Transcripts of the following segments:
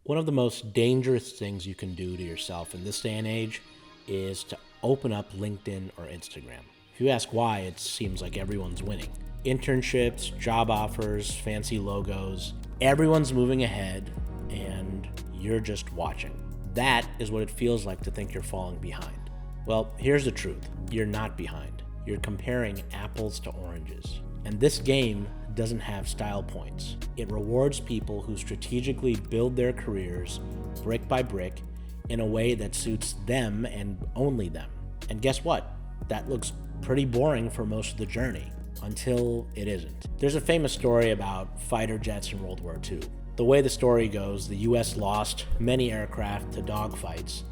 One of the most dangerous things you can do to yourself in this day and age is to open up LinkedIn or Instagram. If you ask why, it seems like everyone's winning. Internships, job offers, fancy logos, everyone's moving ahead and you're just watching. That is what it feels like to think you're falling behind. Well, here's the truth. You're not behind. You're comparing apples to oranges. And this game doesn't have style points. It rewards people who strategically build their careers brick by brick in a way that suits them and only them. And guess what? That looks pretty boring for most of the journey until it isn't. There's a famous story about fighter jets in World War II. The way the story goes, the US lost many aircraft to dogfights,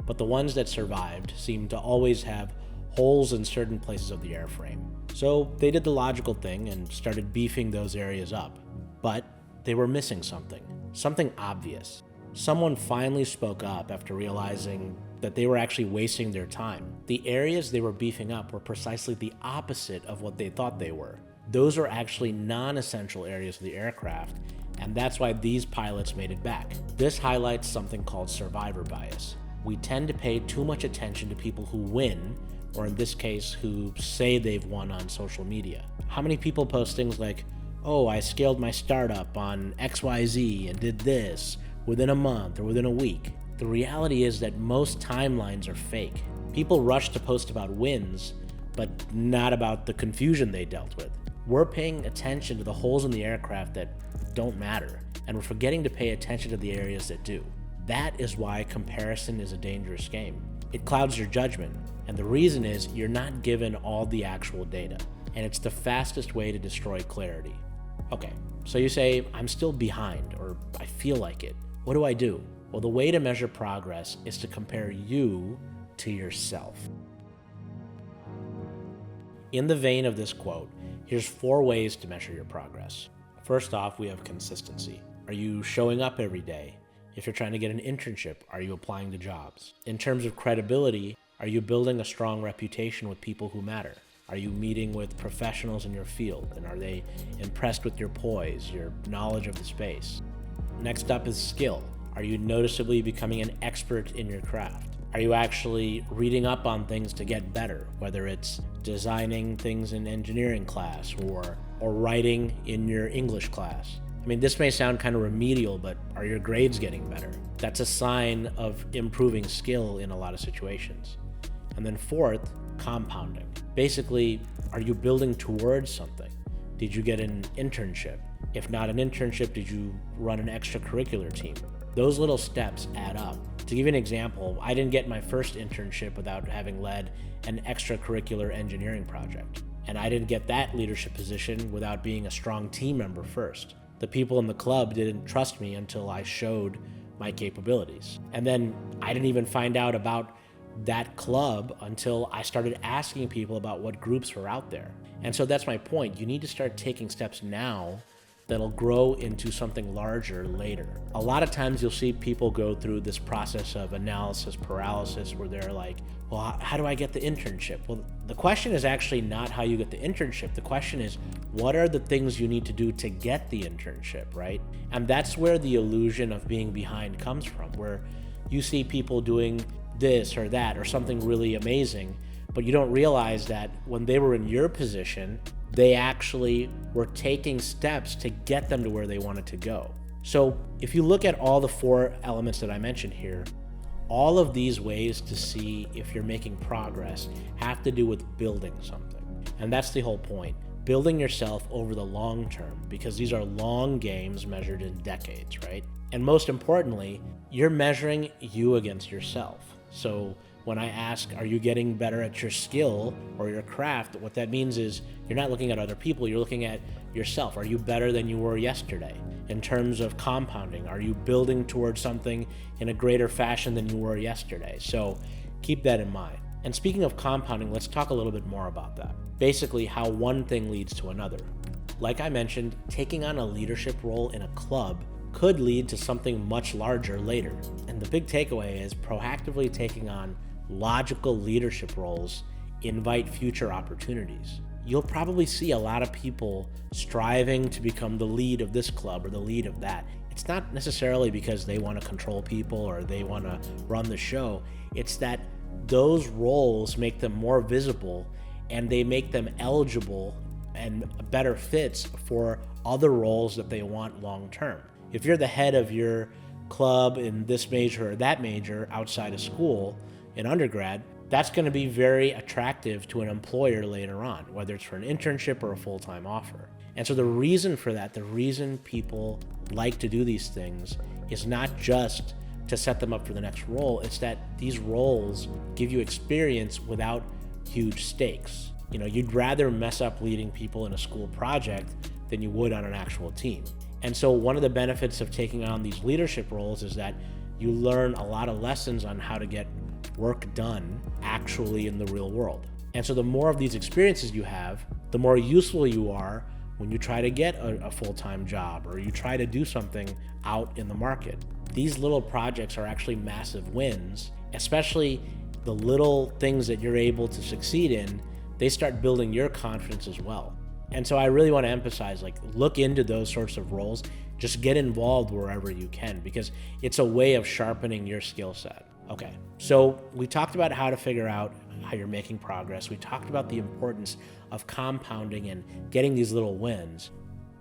but the ones that survived seemed to always have holes in certain places of the airframe. So they did the logical thing and started beefing those areas up. But they were missing something obvious. Someone finally spoke up after realizing that they were actually wasting their time. The areas they were beefing up were precisely the opposite of what they thought they were. Those are actually non-essential areas of the aircraft, and that's why these pilots made it back. This highlights something called survivor bias. We tend to pay too much attention to people who win, or in this case, who say they've won on social media. How many people post things like, oh, I scaled my startup on XYZ and did this within a month or within a week? The reality is that most timelines are fake. People rush to post about wins, but not about the confusion they dealt with. We're paying attention to the holes in the aircraft that don't matter, and we're forgetting to pay attention to the areas that do. That is why comparison is a dangerous game. It clouds your judgment, and the reason is you're not given all the actual data, and it's the fastest way to destroy clarity. Okay, so you say, I'm still behind, or I feel like it. What do I do? Well, the way to measure progress is to compare you to yourself. In the vein of this quote, here's 4 ways to measure your progress. First off, we have consistency. Are you showing up every day? If you're trying to get an internship, are you applying to jobs? In terms of credibility, are you building a strong reputation with people who matter? Are you meeting with professionals in your field, and are they impressed with your poise, your knowledge of the space? Next up is skill. Are you noticeably becoming an expert in your craft? Are you actually reading up on things to get better, whether it's designing things in engineering class or writing in your English class? I mean, this may sound kind of remedial, but are your grades getting better? That's a sign of improving skill in a lot of situations. And then fourth, compounding. Basically, are you building towards something? Did you get an internship? If not an internship, did you run an extracurricular team? Those little steps add up. To give you an example, I didn't get my first internship without having led an extracurricular engineering project. And I didn't get that leadership position without being a strong team member first. The people in the club didn't trust me until I showed my capabilities. And then I didn't even find out about that club until I started asking people about what groups were out there. And so that's my point. You need to start taking steps now that'll grow into something larger later. A lot of times you'll see people go through this process of analysis paralysis where they're like, well, how do I get the internship? Well, the question is actually not how you get the internship. The question is, what are the things you need to do to get the internship, right? And that's where the illusion of being behind comes from, where you see people doing this or that or something really amazing, but you don't realize that when they were in your position, they actually were taking steps to get them to where they wanted to go. So if you look at all the 4 elements that I mentioned here, all of these ways to see if you're making progress have to do with building something. And that's the whole point. Building yourself over the long term, because these are long games measured in decades, right? And most importantly, you're measuring you against yourself. So when I ask, are you getting better at your skill or your craft? What that means is you're not looking at other people, you're looking at yourself. Are you better than you were yesterday? In terms of compounding, are you building towards something in a greater fashion than you were yesterday? So keep that in mind. And speaking of compounding, let's talk a little bit more about that. Basically, how one thing leads to another. Like I mentioned, taking on a leadership role in a club could lead to something much larger later. And the big takeaway is proactively taking on logical leadership roles invite future opportunities. You'll probably see a lot of people striving to become the lead of this club or the lead of that. it's not necessarily because they want to control people or they want to run the show. It's that those roles make them more visible and they make them eligible and better fits for other roles that they want long term. If you're the head of your club in this major or that major outside of school in undergrad, that's going to be very attractive to an employer later on, whether it's for an internship or a full-time offer. And so the reason for that, the reason people like to do these things is not just to set them up for the next role, it's that these roles give you experience without huge stakes. You'd rather mess up leading people in a school project than you would on an actual team. And so one of the benefits of taking on these leadership roles is that you learn a lot of lessons on how to get work done actually in the real world. And so the more of these experiences you have, the more useful you are when you try to get a full-time job or you try to do something out in the market. These little projects are actually massive wins, especially the little things that you're able to succeed in. They start building your confidence as well. And so I really want to emphasize, look into those sorts of roles. Just get involved wherever you can, because it's a way of sharpening your skill set. Okay, so we talked about how to figure out how you're making progress. We talked about the importance of compounding and getting these little wins.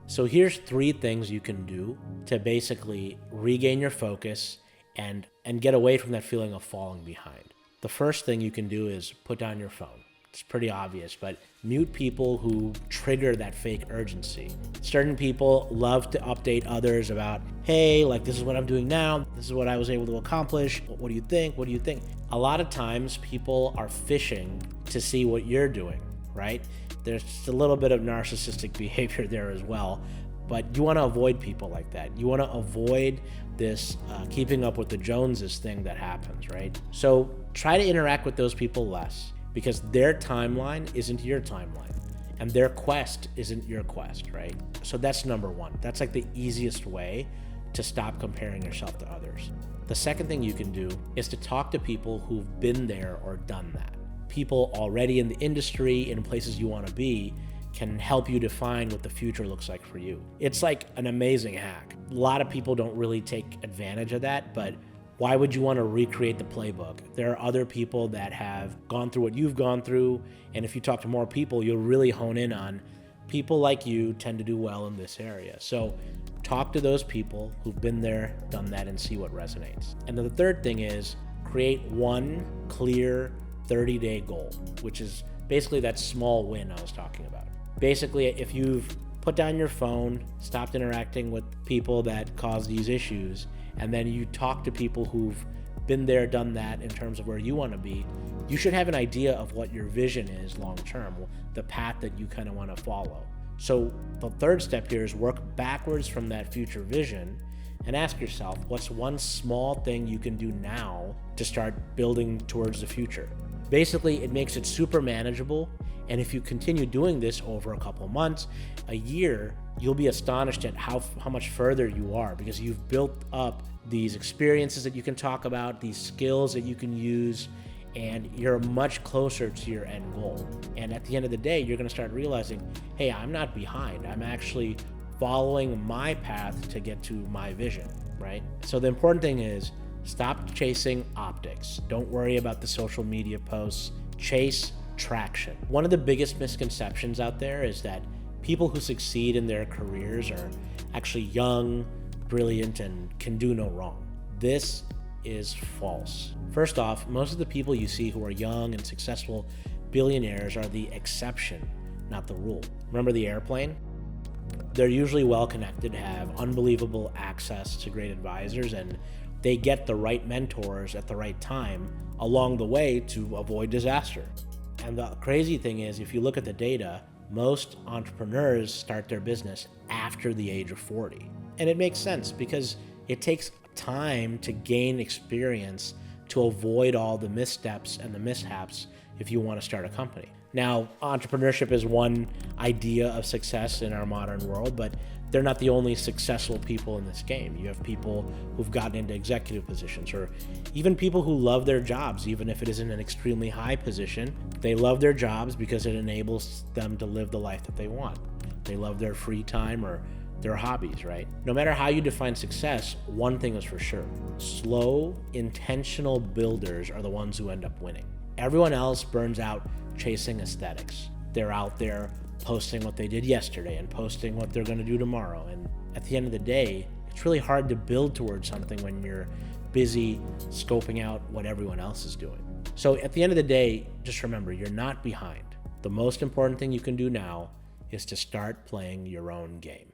So here's 3 things you can do to basically regain your focus and get away from that feeling of falling behind. The first thing you can do is put down your phone. It's pretty obvious, but mute people who trigger that fake urgency. Certain people love to update others about, hey, this is what I'm doing now. This is what I was able to accomplish. What do you think? What do you think? A lot of times people are fishing to see what you're doing, right? There's just a little bit of narcissistic behavior there as well, but you want to avoid people like that. You want to avoid this keeping up with the Joneses thing that happens, right? So try to interact with those people less, because their timeline isn't your timeline and their quest isn't your quest, right? So that's number 1. That's the easiest way to stop comparing yourself to others. The second thing you can do is to talk to people who've been there or done that. People already in the industry, in places you want to be, can help you define what the future looks like for you. It's an amazing hack. A lot of people don't really take advantage of that, but why would you want to recreate the playbook? There are other people that have gone through what you've gone through, and if you talk to more people, you'll really hone in on people like you tend to do well in this area. So talk to those people who've been there, done that, and see what resonates. And then the third thing is create one clear 30-day goal, which is basically that small win I was talking about. Basically, if you've put down your phone, stopped interacting with people that cause these issues, and then you talk to people who've been there, done that in terms of where you want to be, you should have an idea of what your vision is long term, the path that you kind of want to follow. So the third step here is work backwards from that future vision and ask yourself, what's one small thing you can do now to start building towards the future? Basically, it makes it super manageable, and if you continue doing this over a couple months, a year, you'll be astonished at how much further you are, because you've built up these experiences that you can talk about, these skills that you can use, and you're much closer to your end goal. And at the end of the day, you're going to start realizing, hey, I'm not behind. I'm actually following my path to get to my vision, right? So the important thing is stop chasing optics. Don't worry about the social media posts. Chase traction. One of the biggest misconceptions out there is that people who succeed in their careers are actually young, brilliant, and can do no wrong. This is false. First off, most of the people you see who are young and successful billionaires are the exception, not the rule. Remember the airplane? They're usually well connected, have unbelievable access to great advisors, and they get the right mentors at the right time along the way to avoid disaster. And the crazy thing is, if you look at the data, most entrepreneurs start their business after the age of 40. And it makes sense because it takes time to gain experience to avoid all the missteps and the mishaps if you want to start a company. Now, entrepreneurship is one idea of success in our modern world, but they're not the only successful people in this game. You have people who've gotten into executive positions, or even people who love their jobs, even if it isn't an extremely high position. They love their jobs because it enables them to live the life that they want. They love their free time or They're hobbies, right? No matter how you define success, one thing is for sure. Slow, intentional builders are the ones who end up winning. Everyone else burns out chasing aesthetics. They're out there posting what they did yesterday and posting what they're going to do tomorrow. And at the end of the day, it's really hard to build towards something when you're busy scoping out what everyone else is doing. So at the end of the day, just remember, you're not behind. The most important thing you can do now is to start playing your own game.